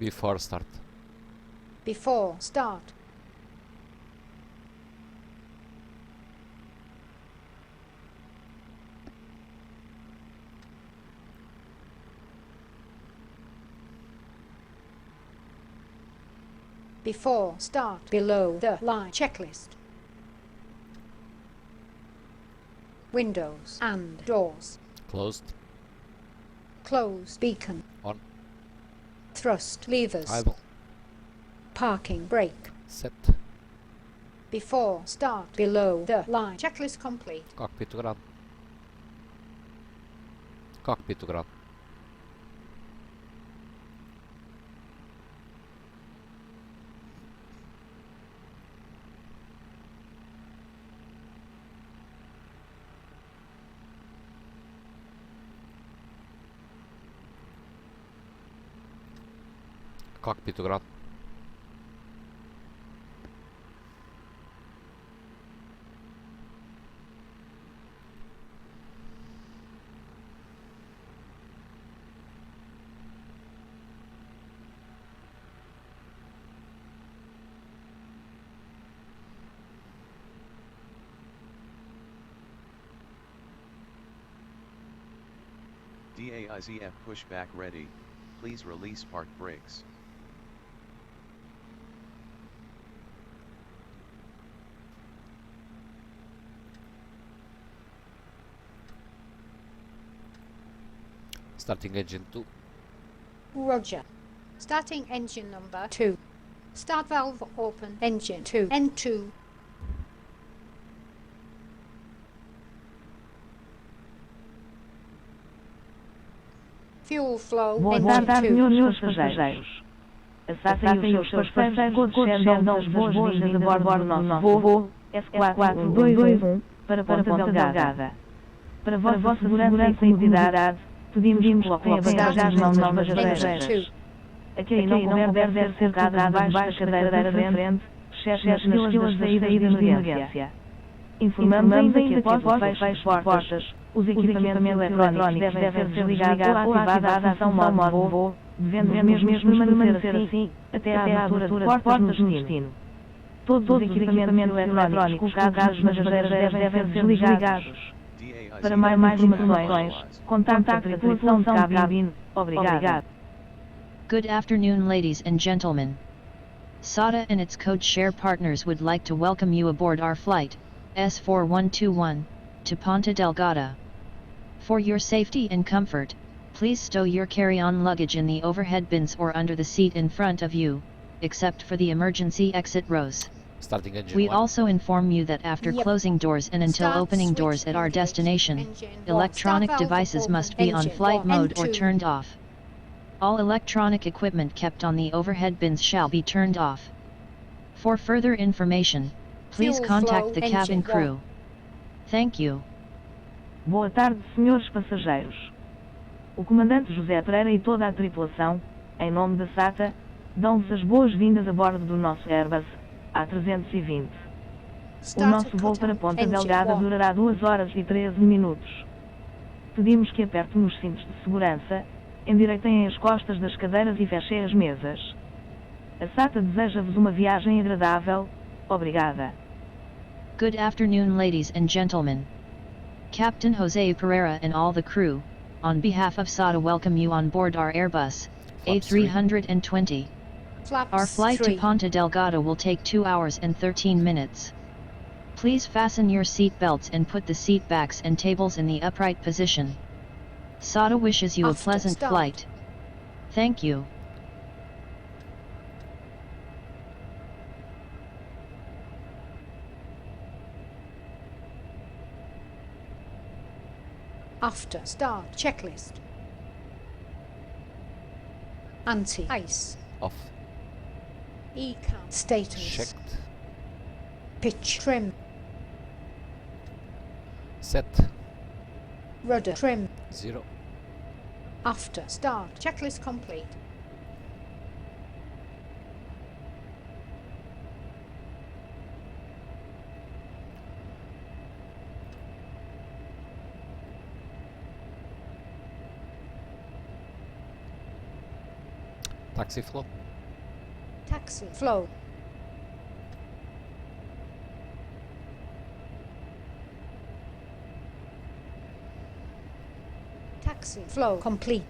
Before start. Before start. Before start. Below the line checklist. Windows and doors. Closed. Close beacon. On. Thrust levers. Idle. Parking brake. Set. Before start. Below the line checklist complete. Cockpitogram. Cockpitogram. Cockpitogram. DAIZF pushback ready, please release park brakes. Starting engine 2. Roger. Starting engine number 2. Start valve open. Engine 2. N2. Fuel flow. Boa engine tarde, 2. senhores passageiros. A SATA e os seus parceiros concedem as boas-vindas a bordo do nosso voo S4221 para Ponta Delgada. Para a vossa segurança e comodidade, pedimos que coloquem a bagagem nas mãos novas cadeiras. Aqui não deve ser colocada debaixo da cadeira da frente, exceto nas filas de saída e de emergência. Informamos ainda que após o fecho das portas, os equipamentos eletrónicos devem ser desligados ou ativada a função modo voo, devendo mesmo permanecer assim até à abertura de portas no destino. Todos os equipamentos eletrónicos colocados nas cadeiras devem ser desligados. Para mais informações, contacte a tripulação de cabine. Obrigado. Good afternoon, ladies and gentlemen. SATA and its code share partners would like to welcome you aboard our flight, S4121, to Ponta Delgada. For your safety and comfort, please stow your carry-on luggage in the overhead bins or under the seat in front of you, except for the emergency exit rows. Starting engine We 1. also inform you that after closing doors and until Start opening switch doors at our engage. destination, Engine 1. electronic Start valve devices open. must be on Engine flight 1. mode or N2. turned off. All electronic equipment kept on the overhead bins shall be turned off. For further information, please Fuel contact flow, the engine cabin 1. crew. Thank you. Boa tarde, senhores passageiros. O comandante José Pereira e toda a tripulação, em nome da SATA, dão-vos as boas-vindas a bordo do nosso Airbus A320. O nosso voo para Ponta Delgada durará 2 horas e 13 minutos. Pedimos que apertem os cintos de segurança, endireitem as costas das cadeiras e fechem as mesas. A SATA deseja-vos uma viagem agradável. Obrigada. Good afternoon, ladies and gentlemen. Captain Jose Pereira and all the crew, on behalf of SATA, welcome you on board our Airbus A320. Flaps Our flight 3. to Ponta Delgada will take 2 hours and 13 minutes. Please fasten your seat belts and put the seat backs and tables in the upright position. SATA wishes you a After pleasant start. flight. Thank you. After start checklist. Anti-ice. Off. ECARS status. Checked. Pitch trim. Set. Rudder trim. 0. After start checklist complete. Taxi flow. Taxi flow. Taxi flow complete.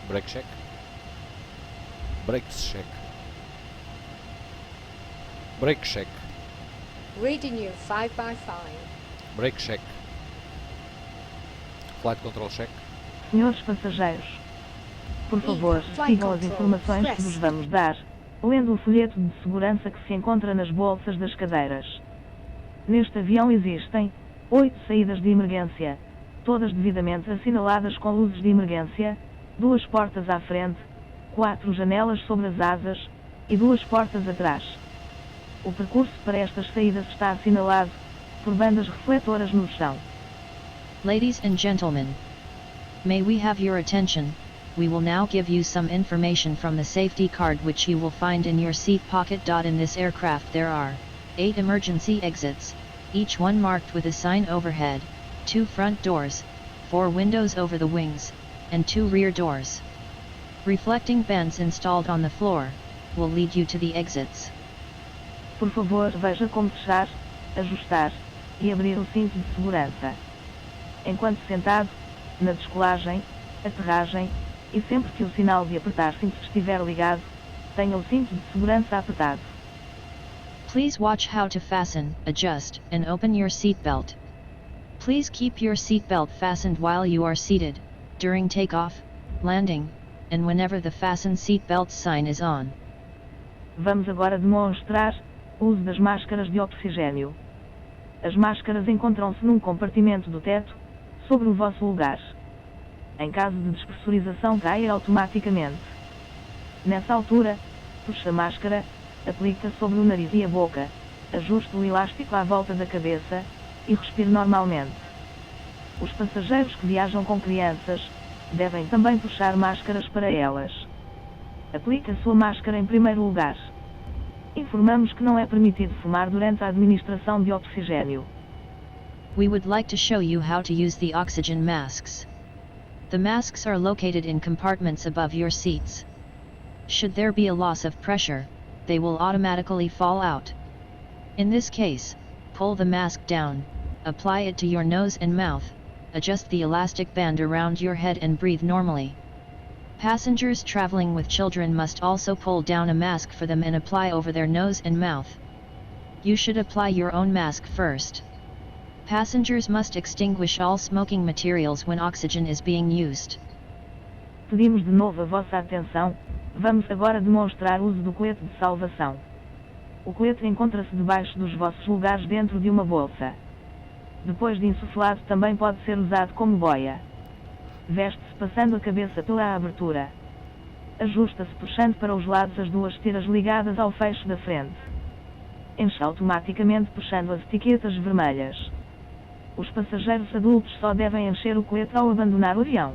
Brake check. Brakes check. Brake check. Reading you 5x5. Brake check. Flight control check. Senhores passageiros, por favor, sigam as informações que vos vamos dar, lendo o folheto de segurança que se encontra nas bolsas das cadeiras. Neste avião existem 8 saídas de emergência, todas devidamente assinaladas com luzes de emergência, 2 portas à frente, 4 janelas sobre as asas e 2 portas atrás. O percurso para estas saídas está assinalado por bandas refletoras no chão. Ladies and gentlemen, may we have your attention? We will now give you some information from the safety card which you will find in your seat pocket. In this aircraft there are 8 emergency exits, each one marked with a sign overhead, 2 front doors, 4 windows over the wings, and 2 rear doors. Reflecting bands installed on the floor will lead you to the exits. Por favor, veja como fechar, ajustar e abrir o cinto de segurança. Enquanto sentado, na descolagem, aterragem e sempre que o sinal de apertar cinto estiver ligado, tenha o cinto de segurança apertado. Please watch how to fasten, adjust, and open your seatbelt. Please keep your seatbelt fastened while you are seated, during takeoff, landing, and whenever the fasten seatbelt sign is on. Vamos agora demonstrar o uso das máscaras de oxigênio. As máscaras encontram-se num compartimento do teto, sobre o vosso lugar. Em caso de despressurização, caia automaticamente. Nessa altura, puxe a máscara, aplica sobre o nariz e a boca, ajuste o elástico à volta da cabeça e respire normalmente. Os passageiros que viajam com crianças devem também puxar máscaras para elas. Aplique a sua máscara em primeiro lugar. Informamos que não é permitido fumar durante a administração de oxigênio. We would like to show you how to use the oxygen masks. The masks are located in compartments above your seats. Should there be a loss of pressure, they will automatically fall out. In this case, pull the mask down, apply it to your nose and mouth, adjust the elastic band around your head and breathe normally. Passengers traveling with children must also pull down a mask for them and apply over their nose and mouth. You should apply your own mask first. Passengers must extinguish all smoking materials when oxygen is being used. Pedimos de novo a vossa atenção, vamos agora demonstrar o uso do colete de salvação. O colete encontra-se debaixo dos vossos lugares dentro de uma bolsa. Depois de insuflado também pode ser usado como boia. Veste-se passando a cabeça pela abertura. Ajusta-se puxando para os lados as 2 tiras ligadas ao fecho da frente. Enche automaticamente puxando as etiquetas vermelhas. Os passageiros adultos só devem encher o colete ao abandonar o avião.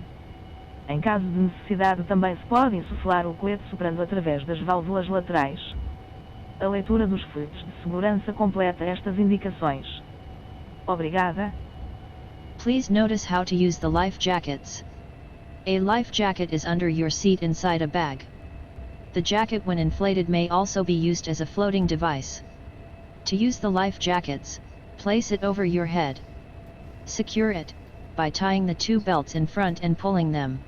Em caso de necessidade também se pode insuflar o colete soprando através das válvulas laterais. A leitura dos folhetos de segurança completa estas indicações. Obrigada. Please notice how to use the life jackets. A life jacket is under your seat inside a bag. The jacket when inflated may also be used as a floating device. To use the life jackets, place it over your head. Secure it by tying the 2 belts in front and pulling them.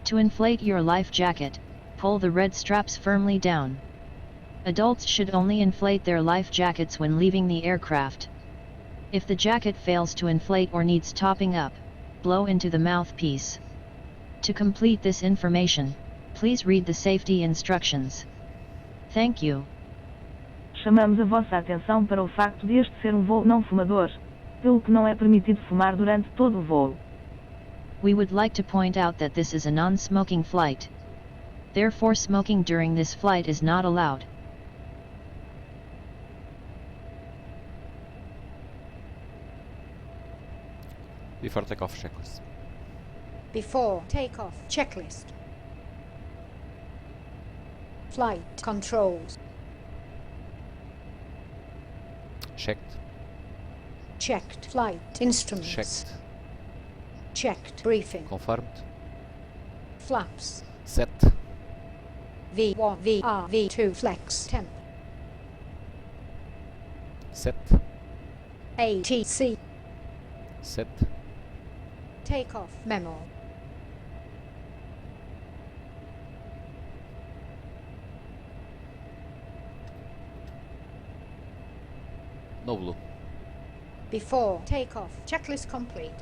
To inflate your life jacket, pull the red straps firmly down. Adults should only inflate their life jackets when leaving the aircraft. If the jacket fails to inflate or needs topping up, blow into the mouthpiece. To complete this information, please read the safety instructions. Thank you. Chamamos a vossa atenção para o facto de este ser um voo não fumador, pelo que não é permitido fumar durante todo o voo. We would like to point out that this is a non-smoking flight. Therefore, smoking during this flight is not allowed. Before takeoff checklist. Before takeoff checklist. Flight controls. Checked. Checked flight instruments. Checked. Checked briefing. Confirmed. Flaps. Set. V1, VR, V2 flex temp. Set. ATC. Set. Takeoff memo. No blue. Before takeoff checklist complete.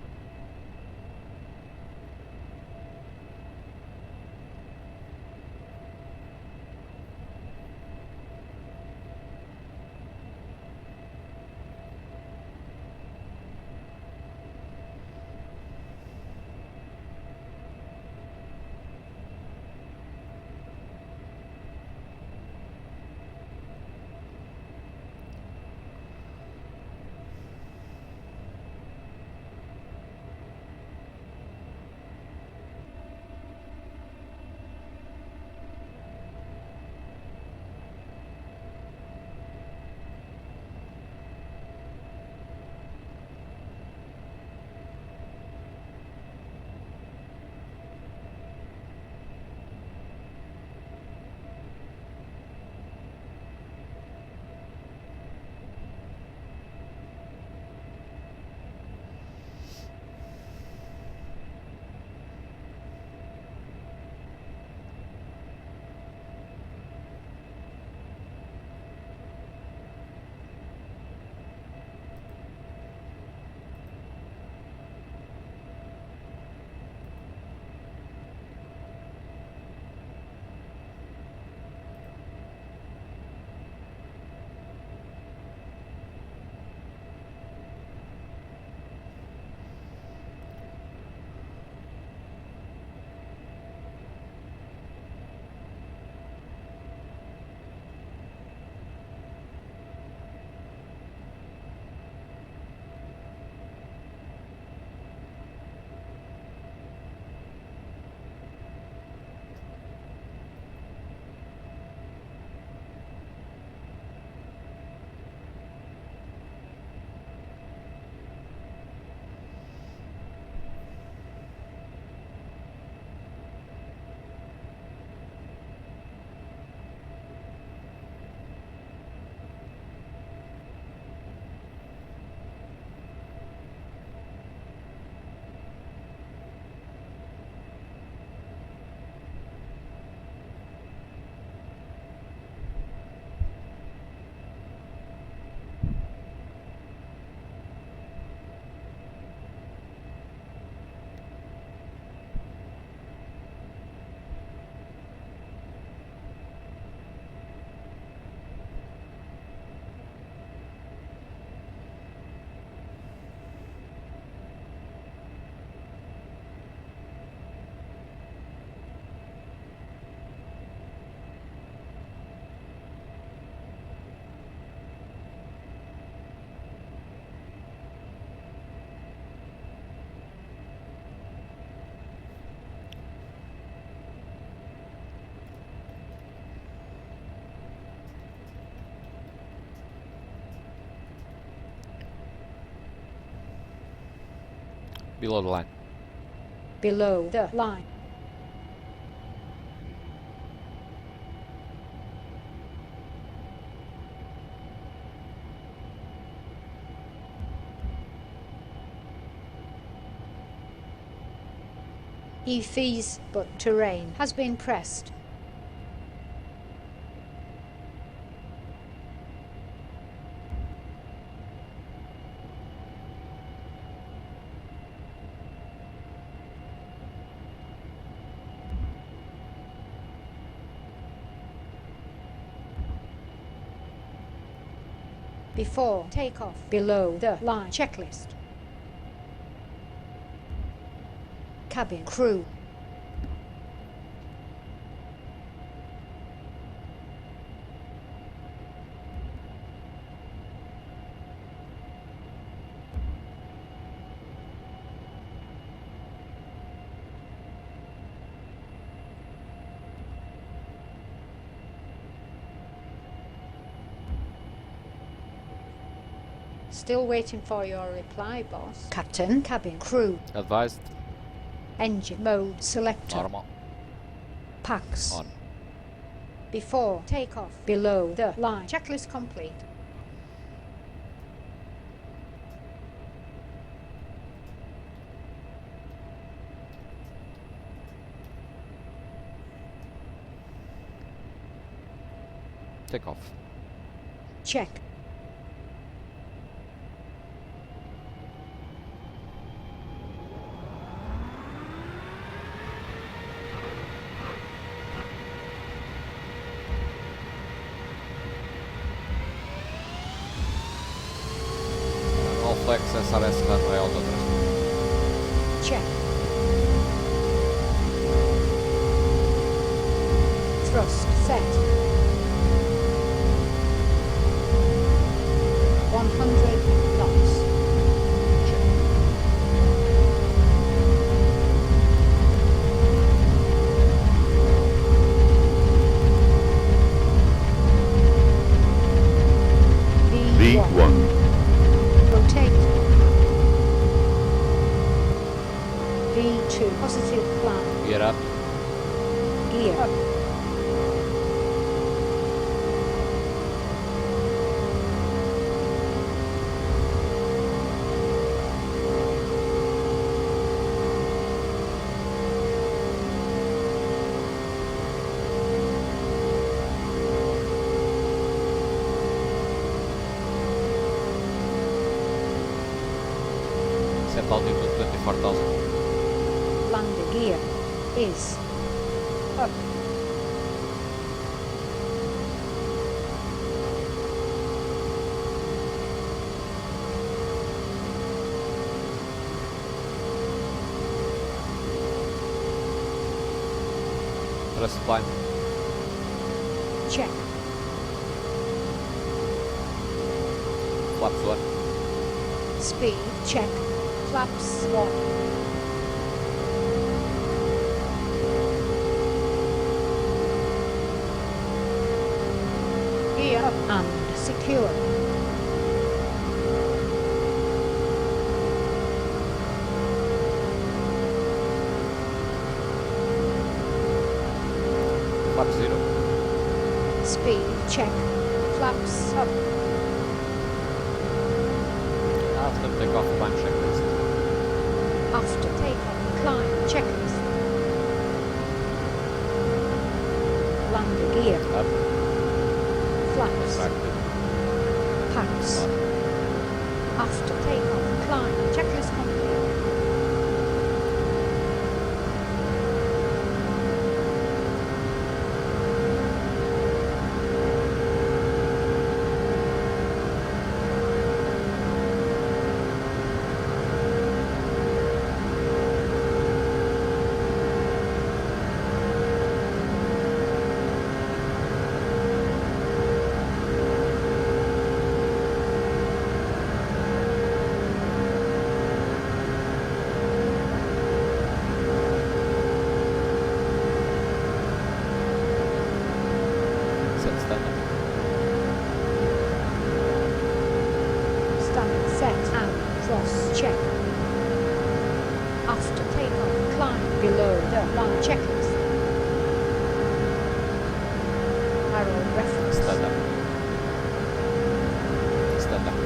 Below the line. Below the line. EFES but terrain has been pressed. before takeoff, below the line checklist. Cabin crew. Still waiting for your reply, boss. Captain, cabin crew, Advised. engine mode selector, Normal. packs. On. Before takeoff, below the line checklist complete. Take off. Check. All flex SRS runway auto thrust. Check. Thrust set. 100 knots. V1. Rotate. V2 positive climb. Gear up. Gear up. Set altitude 24,000. Landing gear is up. Thrust climb. Check. Flaps 1. Speed check. Flaps 1. Gear up and secure. Flap 0. Speed check. Flaps up. After takeoff climb checklist. After takeoff, climb checklist. Landing gear. Up. Flaps. Retracted. Packs. On. After takeoff, climb checklist complete. Set standard. Standard set and cross check. After takeoff, climb below the line checklist. Arrow reference. Standard. Standard.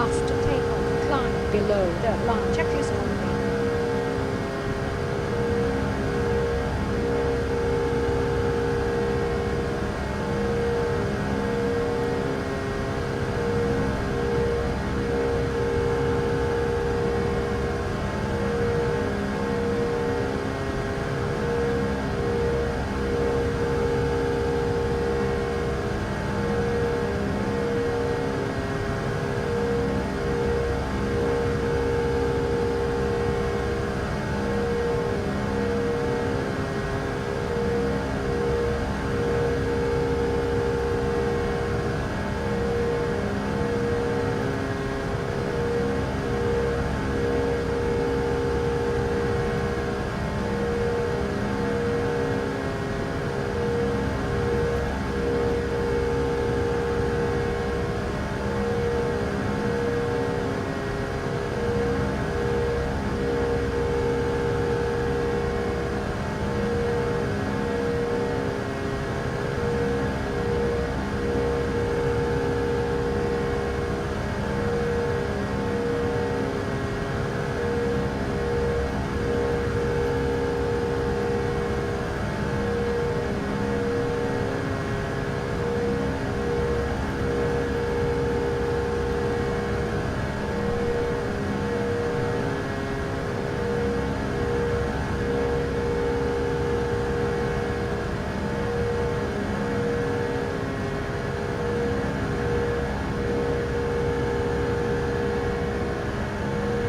After takeoff, climb below the line checklist complete.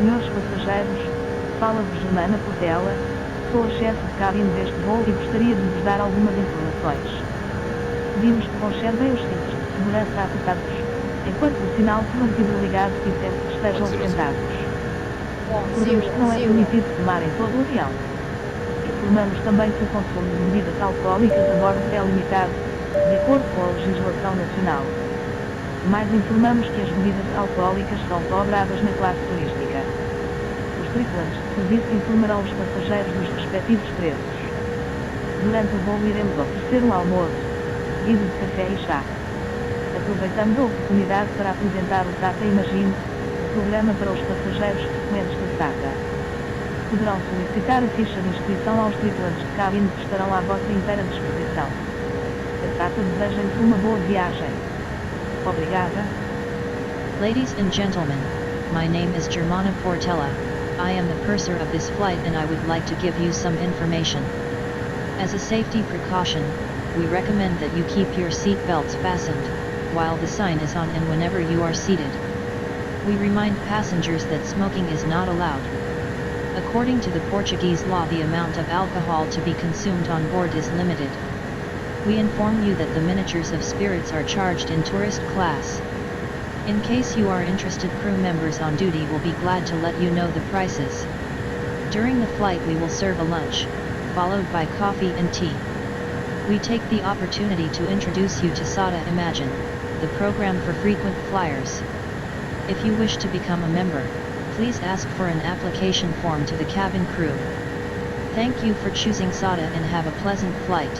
Senhores passageiros, fala-vos Joana Portela, sou a chefe de cabine deste voo e gostaria de vos dar algumas informações. Pedimos que conservem os cintos de segurança apertados, enquanto o sinal de mantido ligado e sempre que estejam sentados. Recordamos que não é permitido fumar em todo o avião. Informamos também que o consumo de bebidas alcoólicas a bordo é limitado, de acordo com a legislação nacional. Mais informamos que as bebidas alcoólicas são cobradas na classe turística. Os tripulantes de serviço informarão os passageiros dos respectivos preços. Durante o voo iremos oferecer um almoço, seguido de café e chá. Aproveitamos a oportunidade para apresentar o SATA Imagine, o programa para os passageiros frequentes da SATA. Poderão solicitar a ficha de inscrição aos tripulantes de cabine que estarão à vossa inteira disposição. A SATA deseja-lhes uma boa viagem. Obrigada. Ladies and gentlemen, my name is Germana Portela. I am the purser of this flight and I would like to give you some information. As a safety precaution, we recommend that you keep your seat belts fastened, while the sign is on and whenever you are seated. We remind passengers that smoking is not allowed. According to the Portuguese law, the amount of alcohol to be consumed on board is limited. We inform you that the miniatures of spirits are charged in tourist class. In case you are interested, crew members on duty will be glad to let you know the prices. During the flight we will serve a lunch, followed by coffee and tea. We take the opportunity to introduce you to SATA Imagine, the program for frequent flyers. If you wish to become a member, please ask for an application form to the cabin crew. Thank you for choosing SATA and have a pleasant flight.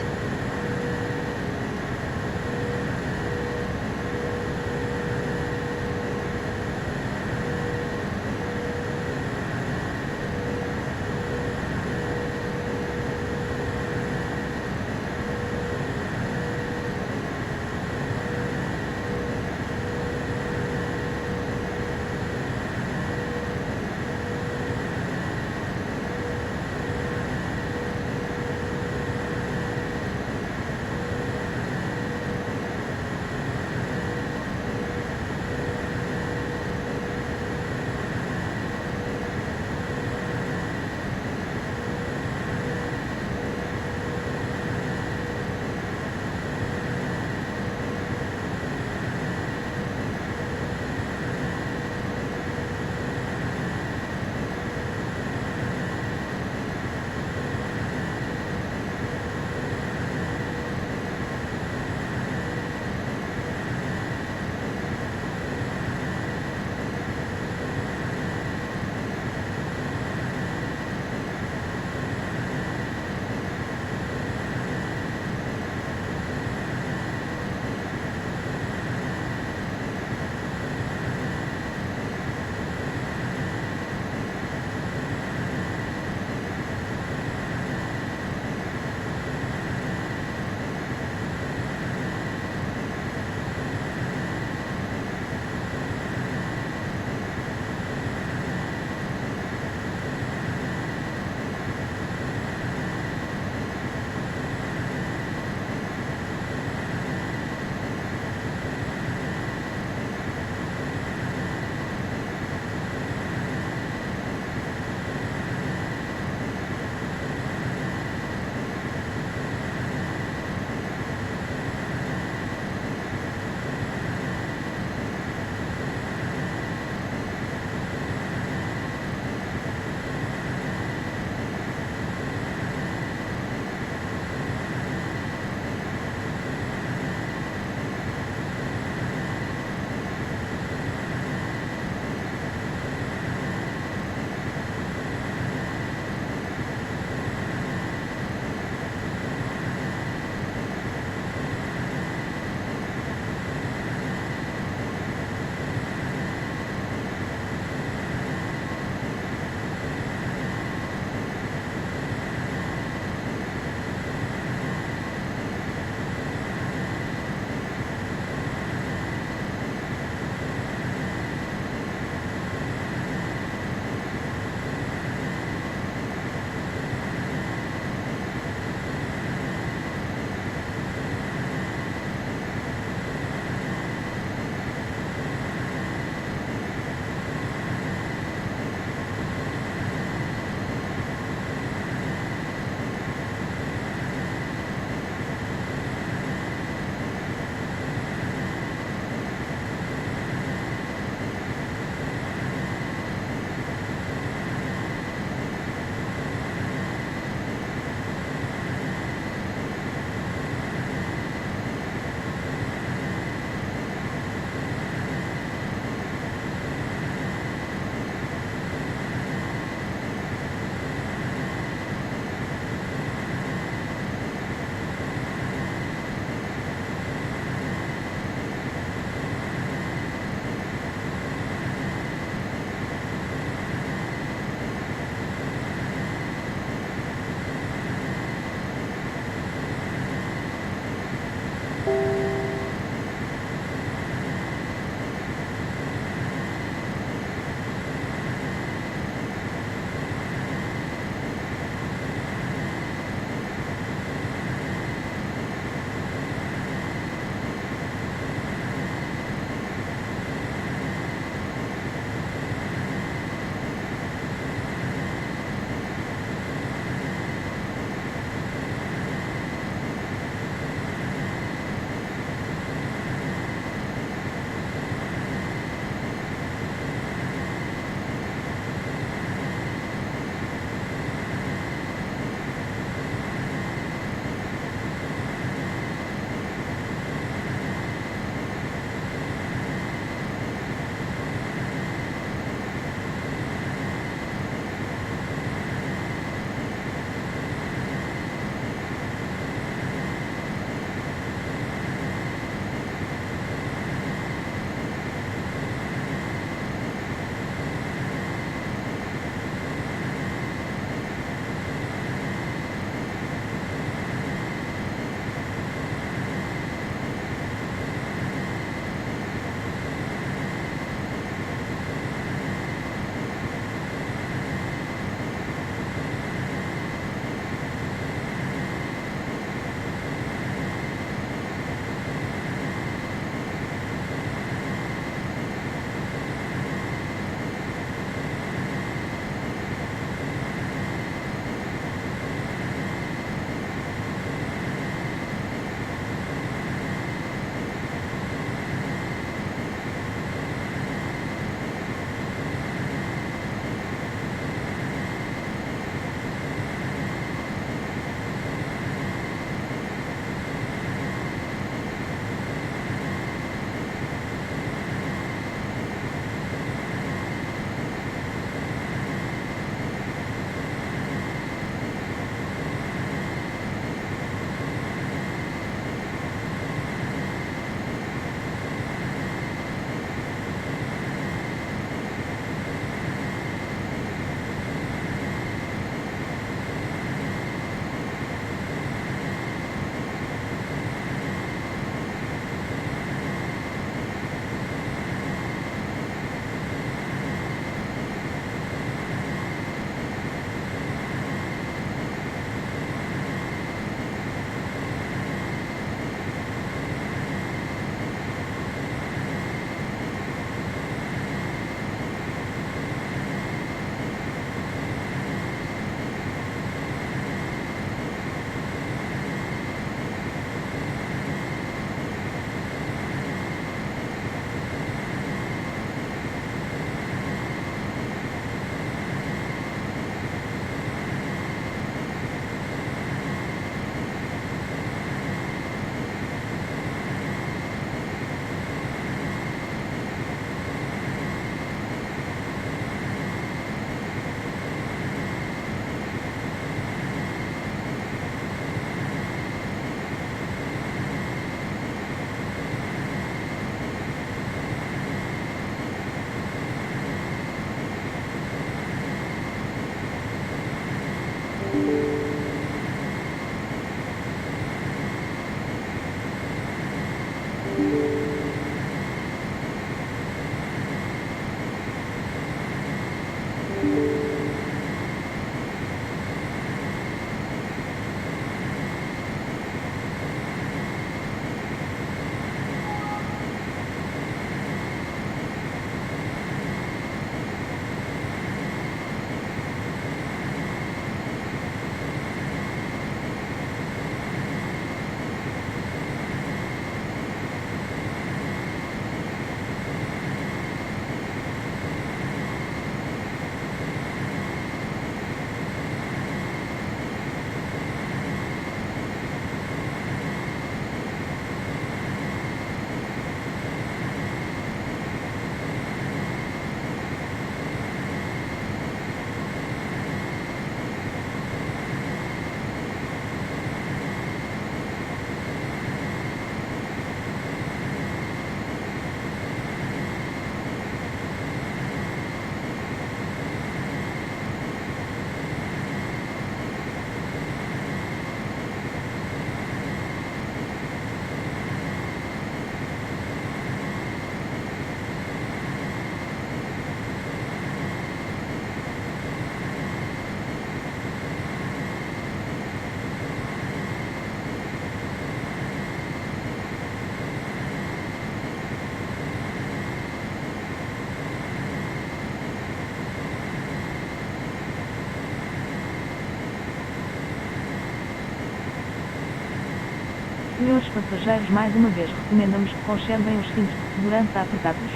Senhores passageiros, mais uma vez recomendamos que conservem os cintos de segurança apertados,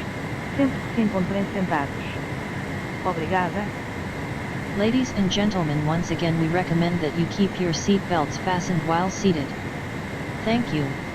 sempre que se encontrem sentados. Obrigada. Ladies and gentlemen, once again we recommend that you keep your seat belts fastened while seated. Thank you.